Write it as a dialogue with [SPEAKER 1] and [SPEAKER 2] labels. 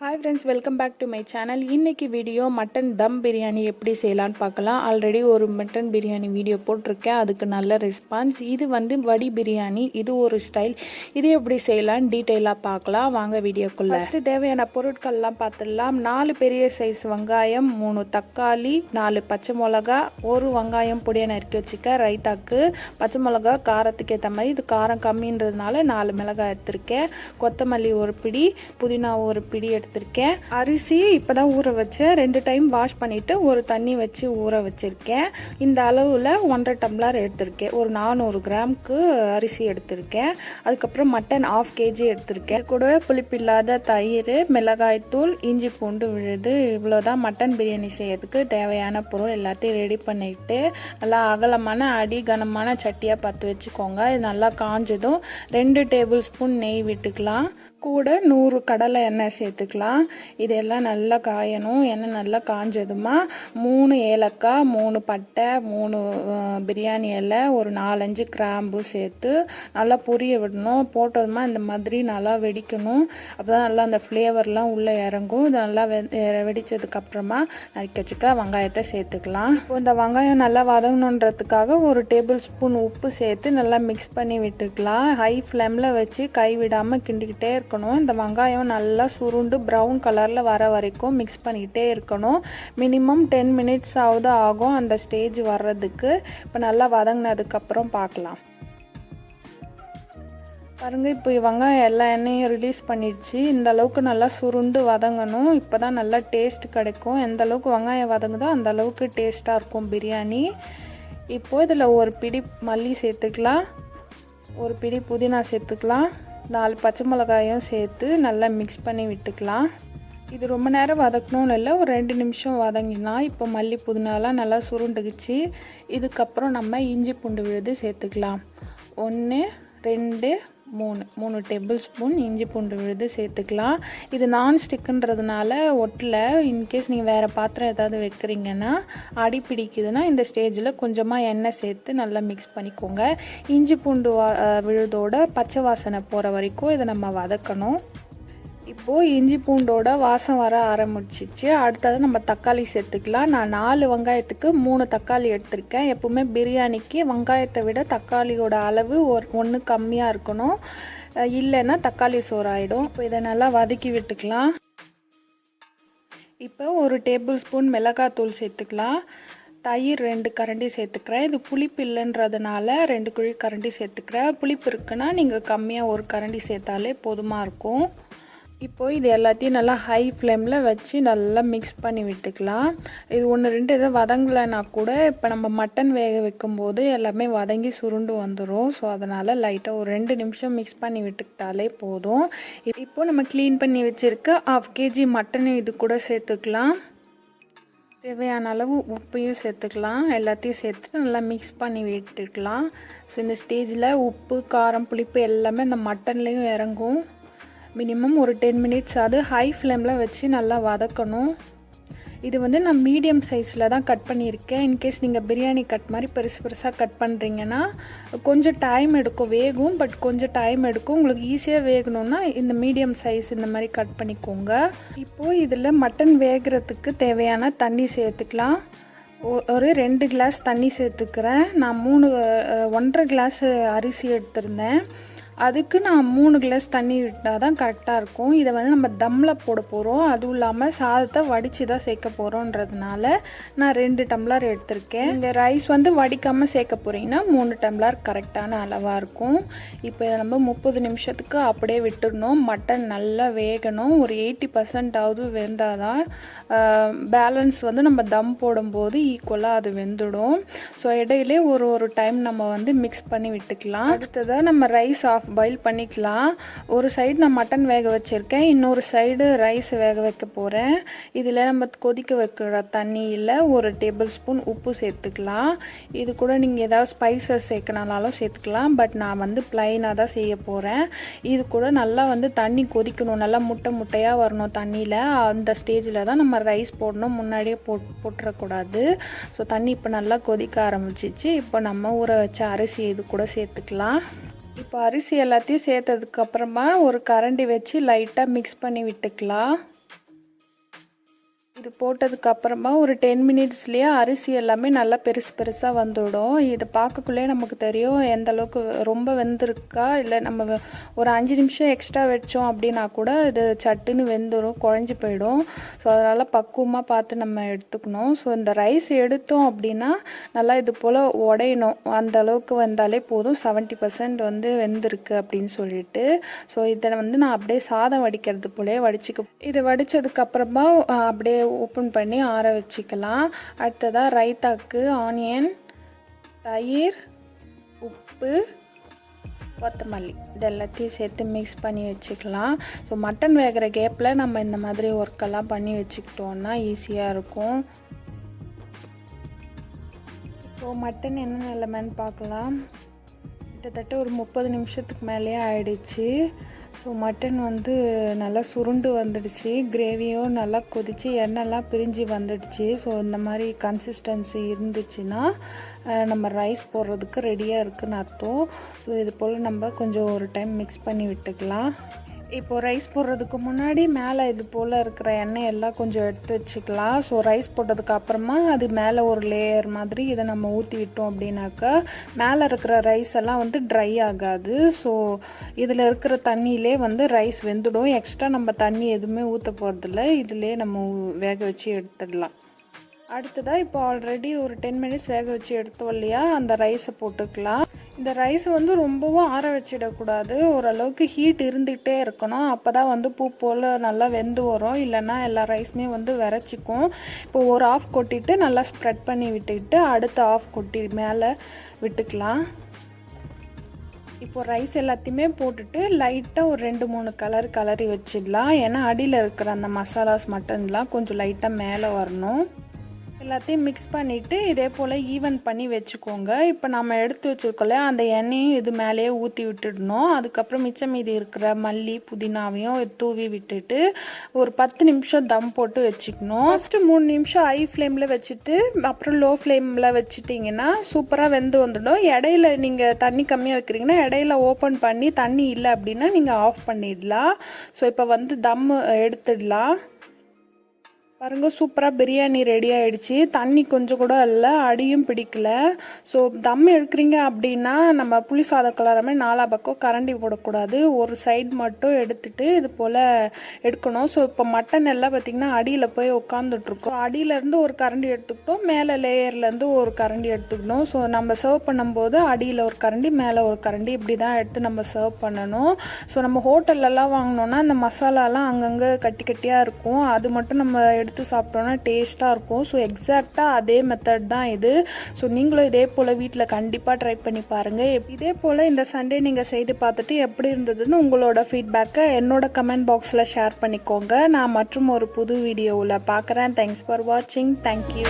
[SPEAKER 1] Hi friends, welcome back to my channel. இன்னைக்கு video mutton தம் பிரியாணி எப்படி செய்யலாம்னு பார்க்கலாம். ஆல்ரெடி ஒரு மட்டன் பிரியாணி வீடியோ போட்டிருக்கேன், அதுக்கு நல்ல ரெஸ்பான்ஸ். இது வந்து வடி பிரியாணி, இது ஒரு ஸ்டைல். இது எப்படி செய்யலாம்னு டீட்டெயிலாக பார்க்கலாம். வாங்க வீடியோக்குள்ள. ஃபர்ஸ்ட் தேவையான பொருட்கள்லாம் பார்த்துடலாம். 4 பெரிய சைஸ் வெங்காயம், 3 தக்காளி, 4 பச்சை மிளகா, ஒரு வெங்காயம் பொடியை நறுக்கி வச்சுக்க, ரைத்தாக்கு, பச்சை மிளகா காரத்துக்கு ஏற்ற மாதிரி, இது காரம் கம்மின்றதுனால 4 மிளகாய் எடுத்திருக்கேன், கொத்தமல்லி ஒரு பிடி, புதினா ஒரு பிடி எடுத்திருக்கேன். அரிசி இப்பதான் ஊற வச்சேன், 2 டைம் வாஷ் பண்ணிட்டு ஒரு தண்ணி வச்சு ஊற வச்சிருக்கேன். இந்த அளவுல 1.5 டம்ளர் எடுத்திருக்கேன். ஒரு 400 கிராமுக்கு அரிசி எடுத்திருக்கேன். அதுக்கப்புறம் மட்டன் 1/2 kg எடுத்திருக்கேன். இது கூடவே புளிப்பில்லாத தயிர், மிளகாய் தூள், இஞ்சி பூண்டு விழுது. இவ்வளவுதான் மட்டன் பிரியாணி செய்யறதுக்கு தேவையான பொருள். எல்லாத்தையும் ரெடி பண்ணிட்டு நல்லா அகலமான அடி கனமான சட்டியா பார்த்து வச்சுக்கோங்க. இது நல்லா காஞ்சதும் 2 டேபிள் ஸ்பூன் நெய் விட்டுக்கலாம். கூட 100 கடலை எண்ணெய் சேர்த்துக்கலாம். இதெல்லாம் நல்லா காயணும். எண்ணெய் நல்லா காஞ்சதுமா 3 ஏலக்காய், 3 பட்டை, 3 பிரியாணி இலை, ஒரு 4-5 கிராம்பு சேர்த்து நல்லா பொரிய விடணும். போட்டதுமா இந்த மாதிரி நல்லா வெடிக்கணும். அப்போ தான் நல்லா அந்த ஃப்ளேவர்லாம் உள்ளே இறங்கும். இது நல்லா வெடித்ததுக்கப்புறமா நறுக்கி வச்சுக்க வெங்காயத்தை சேர்த்துக்கலாம். இப்போ இந்த வெங்காயம் நல்லா வதங்கணுன்றதுக்காக ஒரு டேபிள் ஸ்பூன் உப்பு சேர்த்து நல்லா மிக்ஸ் பண்ணி விட்டுக்கலாம். ஹை ஃப்ளேமில் வச்சு கைவிடாமல் கிண்டிக்கிட்டே இருக்கணும். இந்த வெங்காயம் நல்லா சுருண்டு ப்ரௌன் கலர்ல வர வரைக்கும் மிக்ஸ் பண்ணிட்டே இருக்கணும். மினிமம் 10 மினிட்ஸ் ஆகும் அந்த ஸ்டேஜ் வர்றதுக்கு. இப்போ நல்லா வதங்கினதுக்கு அப்புறம் பார்க்கலாம். பாருங்க, இப்போ வெங்காயம் எல்லா எண்ணெயும் ரிலீஸ் பண்ணிடுச்சு. இந்த அளவுக்கு நல்லா சுருண்டு வதங்கணும். இப்போதான் நல்லா டேஸ்ட் கிடைக்கும். எந்த அளவுக்கு வெங்காயம் வதங்குதோ அந்த அளவுக்கு டேஸ்டா இருக்கும் பிரியாணி. இப்போ இதில் ஒரு பிடி மல்லி சேர்த்துக்கலாம், ஒரு பிடி புதினா சேர்த்துக்கலாம், 4 பச்சை மிளகாயும் சேர்த்து நல்லா மிக்ஸ் பண்ணி விட்டுக்கலாம். இது ரொம்ப நேரம் வதக்கணும்னு இல்லை, ஒரு 2 நிமிஷம் வதங்கினா இப்போ மல்லி புதினாலாம் நல்லா சுருண்டுக்குச்சு. இதுக்கப்புறம் நம்ம இஞ்சி பூண்டு விழுது சேர்த்துக்கலாம். 1 2 3 டேபிள் ஸ்பூன் இஞ்சி பூண்டு விழுது சேர்த்துக்கலாம். இது நான்ஸ்டிக்குன்றதுனால ஒட்டில். இன்கேஸ் நீங்கள் வேறு பாத்திரம் ஏதாவது வைக்கிறீங்கன்னா அடி பிடிக்குதுன்னா இந்த ஸ்டேஜில் கொஞ்சமாக எண்ணெய் சேர்த்து நல்லா மிக்ஸ் பண்ணிக்கோங்க. இஞ்சி பூண்டு விழுதோட பச்சை வாசனை போகிற வரைக்கும் இதை நம்ம வதக்கணும். இப்போது இஞ்சி பூண்டோட வாசம் வர ஆரம்பிச்சிச்சு. அடுத்தது நம்ம தக்காளி சேர்த்துக்கலாம். நான் 4 வெங்காயத்துக்கு 3 தக்காளி எடுத்திருக்கேன். எப்பவுமே பிரியாணிக்கு வெங்காயத்தை விட தக்காளியோட அளவு 1 கம்மியாக இருக்கணும், இல்லைன்னா தக்காளி சோறாயிடும். இப்போ இதை நல்லா வதக்கி விட்டுக்கலாம். இப்போ ஒரு டேபிள் ஸ்பூன் மிளகாத்தூள் சேர்த்துக்கலாம். தயிர் 2 கரண்டி சேர்த்துக்கிறேன். இது புளிப்பு இல்லைன்றதுனால 2 குழி கரண்டி சேர்த்துக்கிறேன். புளிப்பு இருக்குன்னா நீங்கள் கம்மியாக 1 கரண்டி சேர்த்தாலே போதுமாக இருக்கும். இப்போ இது எல்லாத்தையும் நல்லா ஹை ஃப்ளேமில் வச்சு நல்லா மிக்ஸ் பண்ணி விட்டுக்கலாம். இது 1-2 எதாவது வதங்கலைன்னா கூட இப்போ நம்ம மட்டன் வேக வைக்கும்போது எல்லாமே வதங்கி சுருண்டு வந்துடும். ஸோ அதனால் லைட்டாக ஒரு 2 நிமிஷம் மிக்ஸ் பண்ணி விட்டுக்கிட்டாலே போதும். இப்போ நம்ம க்ளீன் பண்ணி வச்சுருக்க 1/2 kg மட்டனும் இது கூட சேர்த்துக்கலாம். தேவையான அளவு உப்பையும் சேர்த்துக்கலாம். எல்லாத்தையும் சேர்த்துட்டு நல்லா மிக்ஸ் பண்ணி விட்டுக்கலாம். ஸோ இந்த ஸ்டேஜில் உப்பு, காரம், புளிப்பு எல்லாமே இந்த மட்டன்லேயும் இறங்கும். மினிமம் ஒரு 10 மினிட்ஸ் அது ஹை ஃப்ளேமில் வச்சு நல்லா வதக்கணும். இது வந்து நான் மீடியம் சைஸில் தான் கட் பண்ணியிருக்கேன். இன்கேஸ் நீங்கள் பிரியாணி கட் மாதிரி பெருசாக கட் பண்ணுறீங்கன்னா கொஞ்சம் டைம் எடுக்கும், வேகும், பட் கொஞ்சம் டைம் எடுக்கும். உங்களுக்கு ஈஸியாக வேகணும்னா இந்த மீடியம் சைஸ் இந்த மாதிரி கட் பண்ணிக்கோங்க. இப்போது இதில் மட்டன் வேகிறதுக்கு தேவையான தண்ணி சேர்த்துக்கலாம். ஒரு 2 கிளாஸ் தண்ணி சேர்த்துக்கிறேன். நான் 1.5 கிளாஸ் அரிசி எடுத்திருந்தேன், அதுக்கு நான் 3 கிளாஸ் தண்ணி விட்டால் தான் கரெக்டாக இருக்கும். இதை வந்து நம்ம தம்மில் போட போகிறோம், அதுவும் இல்லாமல் சாதத்தை வடித்து தான் சேர்க்க போகிறோன்றதுனால நான் 2 டம்ளர் எடுத்திருக்கேன். இந்த ரைஸ் வந்து வடிக்காமல் சேர்க்க போகிறீங்கன்னா 3 டம்ளர் கரெக்டான அளவாக இருக்கும். இப்போ இதை நம்ம 30 நிமிஷத்துக்கு அப்படியே விட்டுடணும். மட்டன் நல்லா வேகணும். ஒரு 80% வெந்தால் தான் பேலன்ஸ் வந்து நம்ம தம் போடும்போது ஈக்குவலாக அது வெந்துடும். ஸோ இடையிலே ஒரு டைம் நம்ம வந்து மிக்ஸ் பண்ணி விட்டுக்கலாம். அடுத்ததாக நம்ம ரைஸ் பாயில் பண்ணிக்கலாம். ஒரு சைடு நான் மட்டன் வேக வச்சுருக்கேன், இன்னொரு சைடு ரைஸ் வேக வைக்க போகிறேன். இதில் நம்ம கொதிக்க வைக்கிற தண்ணியில் ஒரு டேபிள் ஸ்பூன் உப்பு சேர்த்துக்கலாம். இது கூட நீங்கள் ஏதாவது ஸ்பைசஸ் சேர்க்கனாலும் சேர்த்துக்கலாம், பட் நான் வந்து ப்ளைனாக தான் செய்ய போகிறேன். இது கூட நல்லா வந்து தண்ணி கொதிக்கணும், நல்லா முட்டையாக வரணும் தண்ணியில். அந்த ஸ்டேஜில் தான் நம்ம ரைஸ் போடணும், முன்னாடியே போட்டுறக்கூடாது. ஸோ தண்ணி இப்போ நல்லா கொதிக்க ஆரம்பிச்சிச்சு. இப்போ நம்ம ஊற வச்ச அரிசி இது கூட சேர்த்துக்கலாம். இப்போ அரிசி எல்லாத்தையும் சேர்த்ததுக்கு அப்புறமா ஒரு கரண்டி வச்சு லைட்டாக மிக்ஸ் பண்ணி விட்டுக்கலாம். இது போட்டதுக்கு அப்புறமா ஒரு 10 மினிட்ஸ்லேயே அரிசி எல்லாமே நல்லா பெருசு பெருசாக வந்துவிடும். இதை பார்க்கக்குள்ளே நமக்கு தெரியும் எந்த அளவுக்கு ரொம்ப வெந்திருக்கா. இல்லை நம்ம ஒரு 5 நிமிஷம் எக்ஸ்ட்ரா வச்சோம் அப்படின்னா கூட இது சட்டுன்னு வெந்துடும், குழஞ்சி போயிடும். ஸோ அதனால் பக்குவமாக பார்த்து நம்ம எடுத்துக்கணும். ஸோ இந்த ரைஸ் எடுத்தோம் அப்படின்னா நல்லா இது போல் உடையணும். அந்த அளவுக்கு வந்தாலே போதும். 70% வந்து வெந்திருக்கு அப்படின்னு சொல்லிட்டு. ஸோ இதை வந்து நான் அப்படியே சாதம் வடிக்கிறது போலே வடிச்சுக்க. இதை வடித்ததுக்கப்புறமா அப்படியே ஓப்பன் பண்ணி ஆற வச்சுக்கலாம். அடுத்ததாக ரைத்தாக்கு ஆனியன், தயிர், உப்பு, கொத்தமல்லி இது எல்லாத்தையும் சேர்த்து மிக்ஸ் பண்ணி வச்சுக்கலாம். ஸோ மட்டன் வேகிற கேப்பில் நம்ம இந்த மாதிரி ஒர்க்கெல்லாம் பண்ணி வச்சுக்கிட்டோன்னா ஈஸியாக இருக்கும். ஸோ மட்டன் என்ன நிலைமைன்னு பார்க்கலாம். கிட்டத்தட்ட ஒரு 30 நிமிஷத்துக்கு மேலேயே ஆயிடுச்சு. ஸோ மட்டன் வந்து நல்லா சுருண்டு வந்துடுச்சு, கிரேவியும் நல்லா கொதித்து எண்ணெய்லாம் பிரிஞ்சு வந்துடுச்சு. ஸோ இந்த மாதிரி கன்சிஸ்டன்சி இருந்துச்சுன்னா நம்ம ரைஸ் போடுறதுக்கு ரெடியாக இருக்குதுன்னு அர்த்தம். ஸோ இது போல் நம்ம கொஞ்சம் ஒரு டைம் மிக்ஸ் பண்ணி விட்டுக்கலாம். இப்போது ரைஸ் போடுறதுக்கு முன்னாடி மேலே இது போல் இருக்கிற எண்ணெய் எல்லாம் கொஞ்சம் எடுத்து வச்சுக்கலாம். ஸோ ரைஸ் போட்டதுக்கு அப்புறமா அது மேலே ஒரு லேயர் மாதிரி இதை நம்ம ஊற்றி விட்டோம் அப்படின்னாக்கா மேலே இருக்கிற ரைஸ் எல்லாம் வந்து ட்ரை ஆகாது. ஸோ இதில் இருக்கிற தண்ணியிலே வந்து ரைஸ் வெந்துடும். எக்ஸ்ட்ரா நம்ம தண்ணி எதுவுமே ஊற்ற போகிறதில்ல, இதிலே நம்ம வேக வச்சு எடுத்துடலாம். அடுத்ததாக இப்போ ஆல்ரெடி ஒரு 10 மினிட்ஸ் வேக வச்சு எடுத்தோம் இல்லையா, அந்த ரைஸை போட்டுக்கலாம். இந்த ரைஸ் வந்து ரொம்பவும் ஆற வச்சிடக்கூடாது, ஓரளவுக்கு ஹீட் இருந்துகிட்டே இருக்கணும். அப்போ தான் வந்து பூ போல் நல்லா வெந்து வரும். இல்லைன்னா எல்லா ரைஸுமே வந்து விரைச்சிக்கும். இப்போ ஒரு ஆஃப் கொட்டிட்டு நல்லா ஸ்ப்ரெட் பண்ணி விட்டுக்கிட்டு அடுத்த ஆஃப் கொட்டி மேலே விட்டுக்கலாம். இப்போது ரைஸ் எல்லாத்தையுமே போட்டுட்டு லைட்டாக ஒரு 2-3 கலரி வச்சிடலாம். ஏன்னா அடியில் இருக்கிற அந்த மசாலாஸ் மட்டன்லாம் கொஞ்சம் லைட்டாக மேலே வரணும். எல்லாத்தையும் மிக்ஸ் பண்ணிவிட்டு இதே போல் ஈவன் பண்ணி வச்சுக்கோங்க. இப்போ நம்ம எடுத்து வச்சுருக்கோம்ல அந்த எண்ணெயும் இது மேலேயே ஊற்றி விட்டுடணும். அதுக்கப்புறம் மிச்சம் மீதி இருக்கிற மல்லி புதினாவையும் தூவி விட்டுட்டு ஒரு 10 நிமிஷம் தம் போட்டு வச்சுக்கணும். ஃபஸ்ட்டு 3 நிமிஷம் ஹை ஃப்ளேமில் வச்சுட்டு அப்புறம் லோ ஃப்ளேமில் வச்சுட்டிங்கன்னா சூப்பராக வெந்து வந்துடும். இடையில நீங்கள் தண்ணி கம்மியாக வைக்கிறீங்கன்னா இடையில ஓப்பன் பண்ணி தண்ணி இல்லை அப்படின்னா நீங்கள் ஆஃப் பண்ணிடலாம். ஸோ இப்போ வந்து தம் எடுத்துடலாம். பாருங்கள், சூப்பராக பிரியாணி ரெடி ஆகிடுச்சு. தண்ணி கொஞ்சம் கூட இல்லை, அடியும் பிடிக்கல. ஸோ தம் எடுக்கிறீங்க அப்படின்னா நம்ம புளி சாதம் கலராமே 4 பக்கம் கரண்டி போடக்கூடாது, ஒரு சைடு மட்டும் எடுத்துட்டு இது போல் எடுக்கணும். ஸோ இப்போ மட்டன் எல்லாம் பார்த்திங்கன்னா அடியில் போய் உட்காந்துட்ருக்கோம். அடியிலேருந்து ஒரு கரண்டி எடுத்துக்கிட்டோம், மேலே லேயர்லேருந்து ஒரு கரண்டி எடுத்துக்கணும். ஸோ நம்ம சர்வ் பண்ணும்போது அடியில் ஒரு கரண்டி மேலே ஒரு கரண்டி இப்படி தான் எடுத்து நம்ம சர்வ் பண்ணணும். ஸோ நம்ம ஹோட்டல்லலாம் வாங்கினோன்னா அந்த மசாலாலாம் அங்கங்கே கட்டி கட்டியாக இருக்கும், அது மட்டும் நம்ம எடுத்து சாப்பிட்டோன்னா டேஸ்ட்டாக இருக்கும். ஸோ எக்ஸாக்டாக அதே மெத்தட் தான் இது. ஸோ நீங்களும் இதே போல் வீட்டில் கண்டிப்பாக ட்ரை பண்ணி பாருங்கள். இதே போல் இந்த சண்டே நீங்கள் செய்து பார்த்துட்டு எப்படி இருந்ததுன்னு உங்களோட ஃபீட்பேக்கை என்னோட கமெண்ட் பாக்ஸில் ஷேர் பண்ணிக்கோங்க. நான் மற்றும் ஒரு புது வீடியோவில் பார்க்குறேன். தேங்க்ஸ் ஃபார் வாட்சிங். தேங்க்யூ.